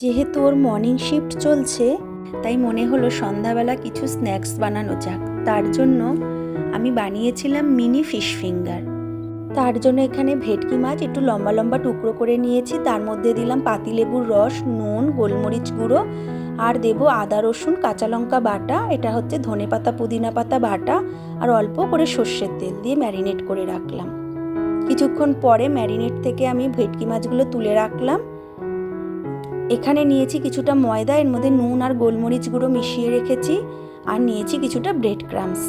যেহেতু ওর morning shift চলছে, তাই মনে হলো সন্ধ্যাবেলা কিছু স্ন্যাক্স বানানো যাক। তার জন্য আমি বানিয়েছিলাম মিনি ফিশ ফিঙ্গার। তার জন্য এখানে ভেটকি মাছ একটু লম্বা লম্বা টুকরো করে নিয়েছি, তার মধ্যে দিলাম পাতিলেবুর রস, নুন, গোলমরিচ গুঁড়ো, আর দেবো আদা রসুন কাঁচা লঙ্কা বাটা, এটা হচ্ছে ধনেপাতা পুদিনা পাতা বাটা, আর অল্প করে সর্ষের তেল দিয়ে ম্যারিনেট করে রাখলাম। কিছুক্ষণ পরে ম্যারিনেট থেকে আমি ভেটকি মাছগুলো তুলে রাখলাম। এখানে নিয়েছি কিছুটা ময়দা, এর মধ্যে নুন আর গোলমরিচ গুঁড়ো মিশিয়ে রেখেছি, আর নিয়েছি কিছুটা ব্রেড ক্রাম্বস।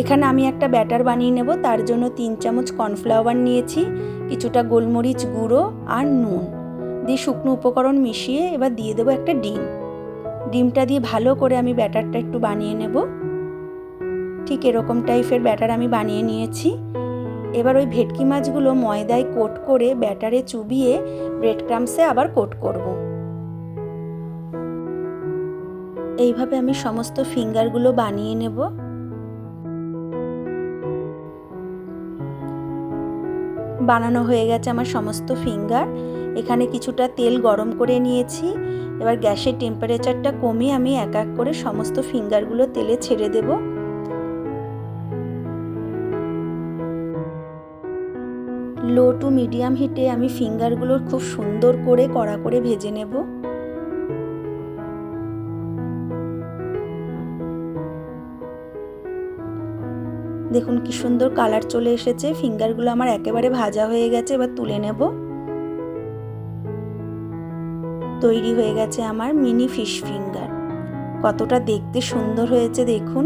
এখানে আমি একটা ব্যাটার বানিয়ে নেব। তার জন্য 3 চামচ কর্নফ্লাওয়ার নিয়েছি, কিছুটা গোলমরিচ গুঁড়ো আর নুন দিয়ে শুকনো উপকরণ মিশিয়ে এবার দিয়ে দেবো একটা ডিম। ডিমটা দিয়ে ভালো করে আমি ব্যাটারটা একটু বানিয়ে নেব। ঠিক এরকম টাইপের ব্যাটার আমি বানিয়ে নিয়েছি। এবার ওই ভেটকি মাছগুলো ময়দায় কোট করে ব্যাটারে চুবিয়ে ব্রেড ক্রাম্বসে আবার কোট করব। এইভাবে আমি সমস্ত ফিঙ্গারগুলো বানিয়ে নেব। বানানো হয়ে গেছে আমার সমস্ত ফিঙ্গার। এখানে কিছুটা তেল গরম করে নিয়েছি। এবার গ্যাসের টেম্পারেচারটা কমিয়ে আমি এক এক করে সমস্ত ফিঙ্গারগুলো তেলে ছেড়ে দেব। লো টু মিডিয়াম হিটে আমি ফিঙ্গারগুলো খুব সুন্দর করে কড়া করে ভেজে নেব। দেখুন কি সুন্দর কালার চলে এসেছে। ফিঙ্গারগুলো আমার একেবারে ভাজা হয়ে গেছে, এবার তুলে নেব। তৈরি হয়ে গেছে আমার মিনি ফিশ ফিঙ্গার। কতটা দেখতে সুন্দর হয়েছে দেখুন।